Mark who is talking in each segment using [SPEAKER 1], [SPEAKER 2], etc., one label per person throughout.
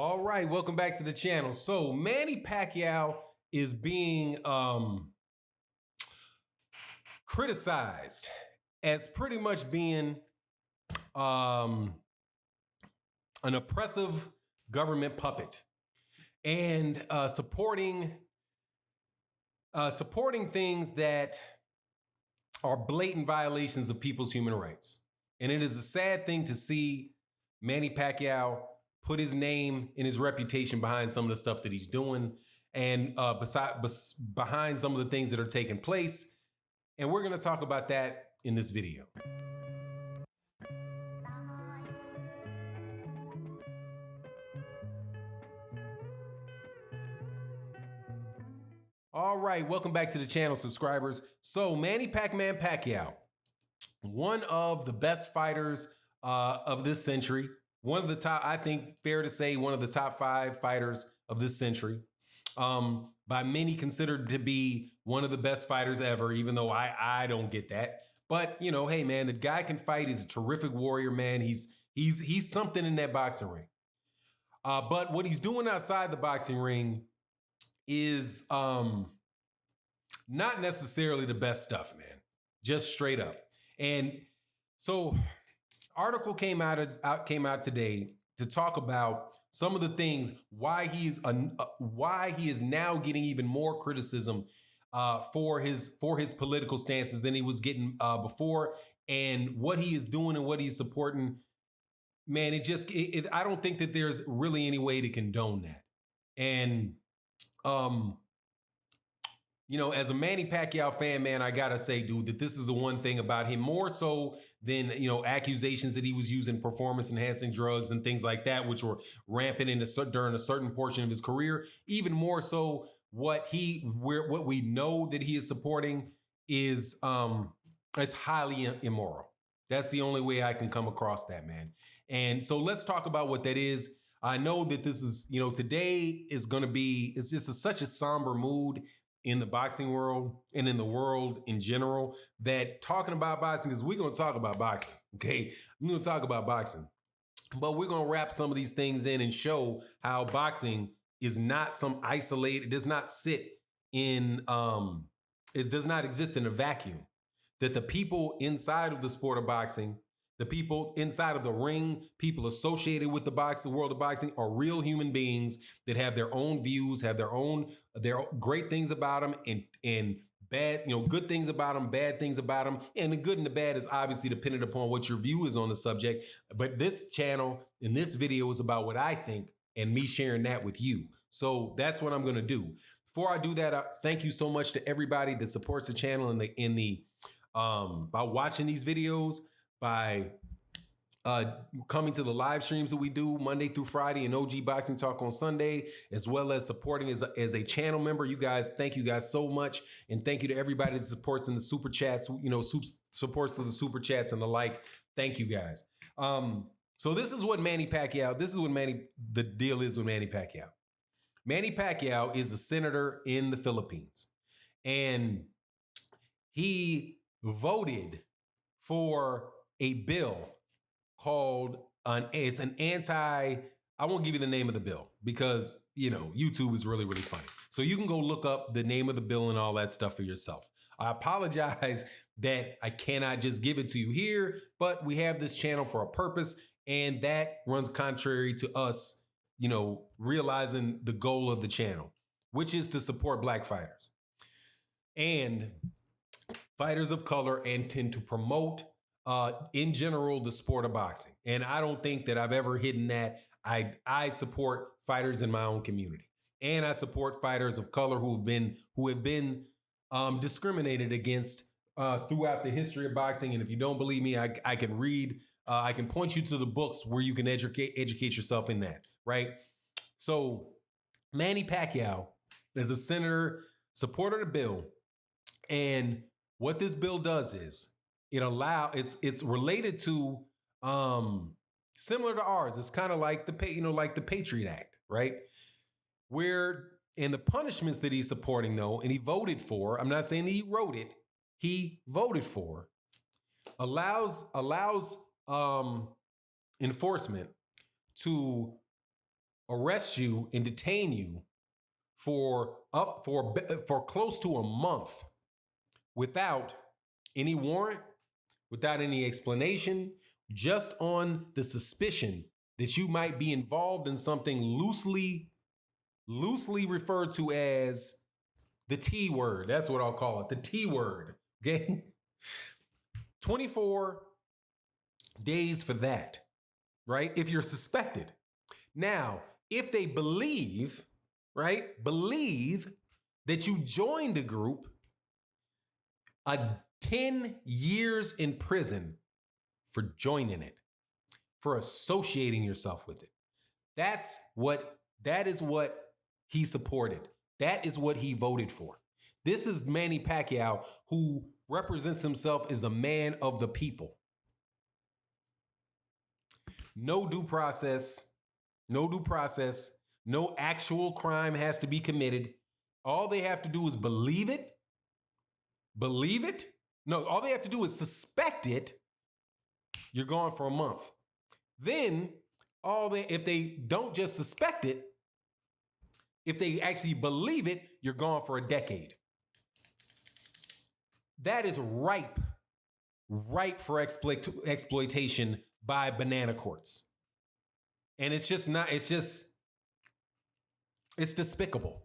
[SPEAKER 1] All right, welcome back to the channel. So Manny Pacquiao is being criticized as pretty much being um, an oppressive government puppet and supporting things that are blatant violations of people's human rights. And it is a sad thing to see Manny Pacquiao put his name and his reputation behind some of the stuff that he's doing and behind some of the things that are taking place. And we're going to talk about that in this video. All right, welcome back to the channel, subscribers. So Manny Pacquiao, one of the best fighters of this century, one of the top, I think fair to say, one of the top 5 fighters of this century. By many considered to be one of the best fighters ever, even though I don't get that. But you know, hey man, the guy can fight. He's a terrific warrior, man. He's something in that boxing ring. But what he's doing outside the boxing ring is not necessarily the best stuff, man. Just straight up. And so, article came out today to talk about some of the things why he is now getting even more criticism for his political stances than he was getting before, and what he is doing and what he's supporting. Man, I don't think that there's really any way to condone that. And you know, as a Manny Pacquiao fan, man, I gotta say, dude, that this is the one thing about him, more so than, you know, accusations that he was using performance-enhancing drugs and things like that, which were rampant during a certain portion of his career. Even more so, what we know that he is supporting is it's highly immoral. That's the only way I can come across that, man. And so let's talk about what that is. I know that this is, you know, today is going to be, it's just such a somber mood in the boxing world and in the world in general, that talking about boxing, because we're going to talk about boxing, okay? We're going to talk about boxing, but we're going to wrap some of these things in and show how boxing is not some isolated, it does not sit in, it does not exist in a vacuum, that the people inside of the sport of boxing, the people inside of the ring, people associated with the boxing world of boxing, are real human beings that have their own views, have their great things about them, and bad, you know, good things about them, bad things about them. And the good and the bad is obviously dependent upon what your view is on the subject. But this channel in this video is about what I think and me sharing that with you. So that's what I'm going to do. Before I do that, thank you so much to everybody that supports the channel by watching these videos, by coming to the live streams that we do Monday through Friday and OG Boxing Talk on Sunday, as well as supporting as a channel member. You guys, thank you guys so much. And thank you to everybody that supports in the super chats, you know, supports through the super chats and the like. Thank you guys. So this is what the deal is with Manny Pacquiao. Manny Pacquiao is a senator in the Philippines, and he voted for a bill called it's an anti, I won't give you the name of the bill because, you know, YouTube is really, really funny. So you can go look up the name of the bill and all that stuff for yourself. I apologize that I cannot just give it to you here, but we have this channel for a purpose, and that runs contrary to us, you know, realizing the goal of the channel, which is to support Black fighters and fighters of color, and tend to promote in general the sport of boxing. And I don't think that I've ever hidden that. I support fighters in my own community, and I support fighters of color who have been discriminated against throughout the history of boxing. And if you don't believe me, I can read. I can point you to the books where you can educate yourself in that. Right. So Manny Pacquiao, as a senator, supported a bill, and what this bill does is it's related to similar to ours. It's kind of like the Patriot Act, right? Where in the punishments that he's supporting, though, and he voted for, I'm not saying that he wrote it, he voted for, allows enforcement to arrest you and detain you for close to a month without any warrant, without any explanation, just on the suspicion that you might be involved in something loosely referred to as the T word. That's what I'll call it, the T word. Okay. 24 days for that, right? If you're suspected. Now, if they believe that you joined a group, a 10 years in prison for joining it, for associating yourself with it. That is what he supported. That is what he voted for. This is Manny Pacquiao, who represents himself as the man of the people. No due process, no actual crime has to be committed. All they have to do is believe it. No, all they have to do is suspect it. You're gone for a month. Then if they don't just suspect it, if they actually believe it, you're gone for a decade. That is ripe for exploitation by banana courts. And it's despicable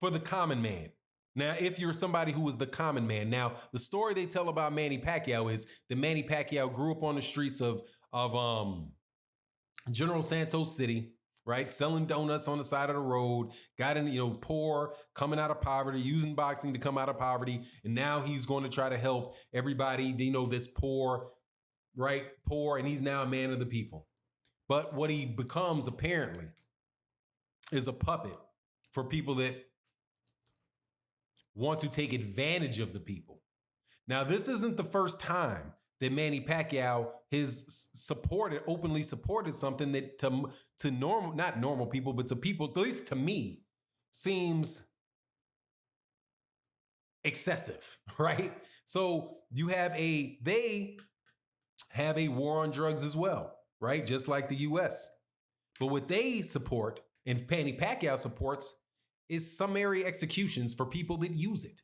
[SPEAKER 1] for the common man. Now, if you're somebody who is the common man, now the story they tell about Manny Pacquiao is that Manny Pacquiao grew up on the streets of General Santos City, right? Selling donuts on the side of the road, got in, poor, coming out of poverty, using boxing to come out of poverty. And now he's going to try to help everybody, that's poor, right? Poor. And he's now a man of the people. But what he becomes apparently is a puppet for people that want to take advantage of the people. Now, this isn't the first time that Manny Pacquiao has openly supported something that to not normal people, but to people, at least to me, seems excessive, right? So they have a war on drugs as well, right? Just like the US. But what they support, and Manny Pacquiao supports, is summary executions for people that use it.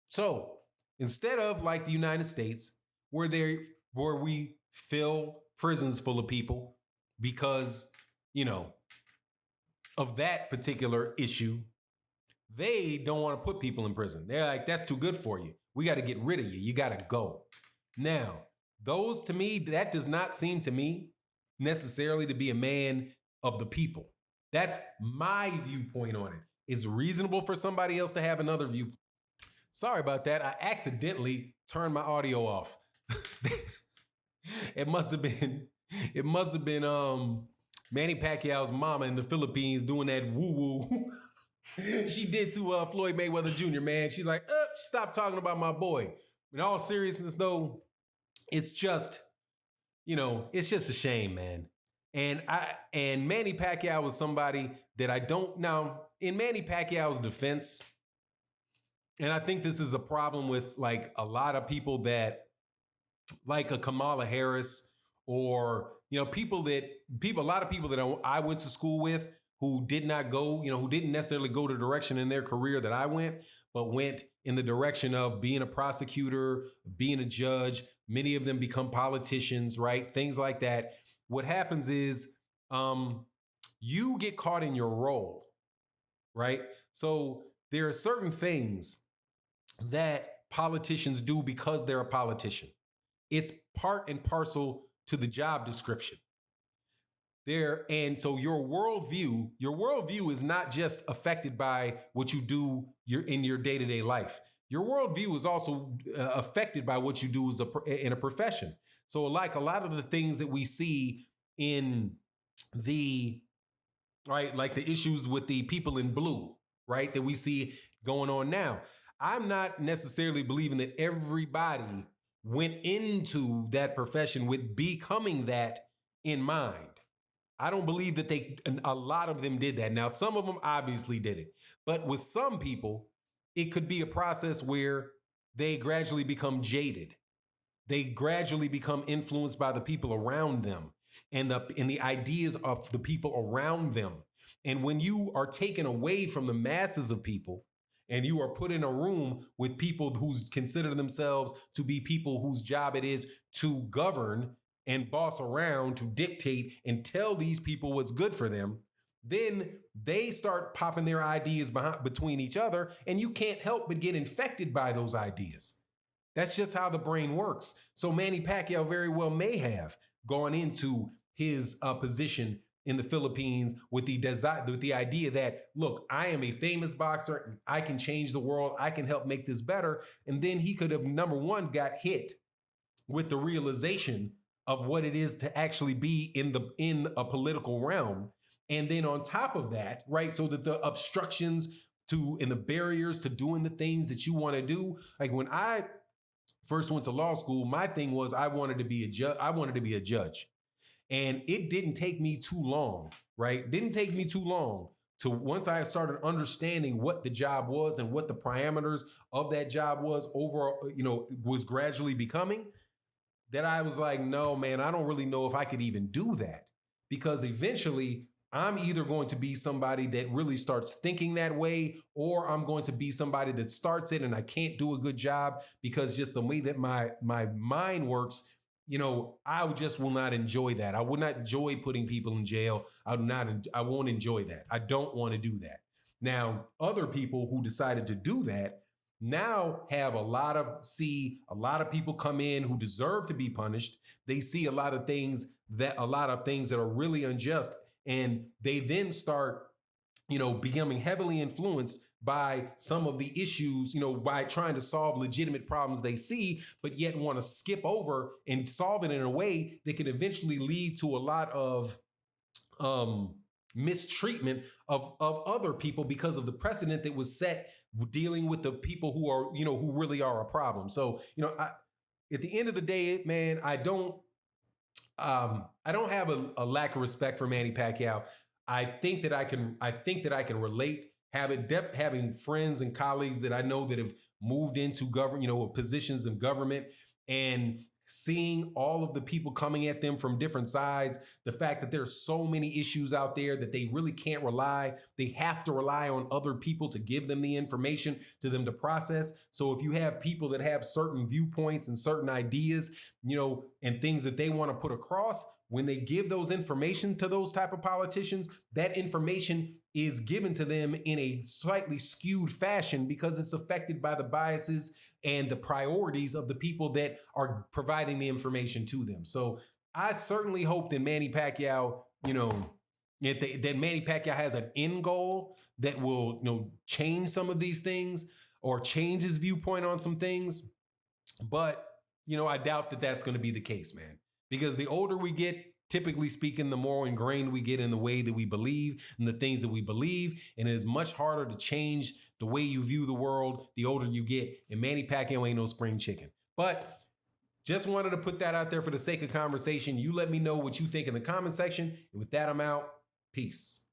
[SPEAKER 1] So instead of like the United States, where we fill prisons full of people because, of that particular issue, they don't want to put people in prison. They're like, that's too good for you. We got to get rid of you. You got to go. Now, that does not seem to me necessarily to be a man of the people. That's my viewpoint on it. It's reasonable for somebody else to have another view. Sorry about that. I accidentally turned my audio off. It must have been Manny Pacquiao's mama in the Philippines doing that woo-woo. She did to Floyd Mayweather Jr., man. She's like, stop talking about my boy. In all seriousness, though, it's just a shame, man. And Manny Pacquiao was somebody that I don't now. In Manny Pacquiao's defense, and I think this is a problem with like a lot of people that like a Kamala Harris or a lot of people that I went to school with who did not go, who didn't necessarily go the direction in their career that I went, but went in the direction of being a prosecutor, being a judge. Many of them become politicians, right? Things like that. What happens is you get caught in your role, right? So there are certain things that politicians do because they're a politician. It's part and parcel to the job description. And so your worldview is not just affected by what you do in your day-to-day life. Your worldview is also affected by what you do in a profession. So like a lot of the things that we see in like the issues with the people in blue, right, that we see going on now. I'm not necessarily believing that everybody went into that profession with becoming that in mind. I don't believe that a lot of them did that. Now, some of them obviously did it, but with some people, it could be a process where they gradually become jaded. They gradually become influenced by the people around them and the ideas of the people around them. And when you are taken away from the masses of people and you are put in a room with people who consider themselves to be people whose job it is to govern and boss around, to dictate and tell these people what's good for them, then they start popping their ideas between each other, and you can't help but get infected by those ideas. That's just how the brain works. So Manny Pacquiao very well may have gone into his position in the Philippines with the idea that, look, I am a famous boxer, and I can change the world, I can help make this better. And then he could have, number one, got hit with the realization of what it is to actually be in a political realm. And then on top of that, right, so that the obstructions to and the barriers to doing the things that you want to do, like when I first went to law school, my thing was I wanted to be a judge. I wanted to be a judge. And it didn't take me too long, right? Didn't take me too long to once I started understanding what the job was and what the parameters of that job was was gradually becoming, that I was like, no, man, I don't really know if I could even do that. Because eventually I'm either going to be somebody that really starts thinking that way, or I'm going to be somebody that starts it and I can't do a good job because just the way that my mind works, I just will not enjoy that. I would not enjoy putting people in jail. I won't enjoy that. I don't want to do that. Now, other people who decided to do that now have a lot of people come in who deserve to be punished. They see a lot of things that are really unjust, and they then start, becoming heavily influenced by some of the issues, by trying to solve legitimate problems they see, but yet want to skip over and solve it in a way that can eventually lead to a lot of mistreatment of other people because of the precedent that was set dealing with the people who are, who really are a problem. So, at the end of the day, man, I don't have a lack of respect for Manny Pacquiao. I think that I can relate. Having friends and colleagues that I know that have moved into positions in government, and seeing all of the people coming at them from different sides, the fact that there's so many issues out there that they really can't rely. They have to rely on other people to give them the information to them to process. So if you have people that have certain viewpoints and certain ideas, and things that they want to put across, when they give those information to those type of politicians, that information is given to them in a slightly skewed fashion because it's affected by the biases and the priorities of the people that are providing the information to them. So I certainly hope that Manny Pacquiao, that Manny Pacquiao has an end goal that will, change some of these things or change his viewpoint on some things. But, I doubt that that's going to be the case, man, because the older we get, typically speaking, the more ingrained we get in the way that we believe and the things that we believe. And it is much harder to change the way you view the world the older you get. And Manny Pacquiao ain't no spring chicken. But just wanted to put that out there for the sake of conversation. You let me know what you think in the comment section. And with that, I'm out. Peace.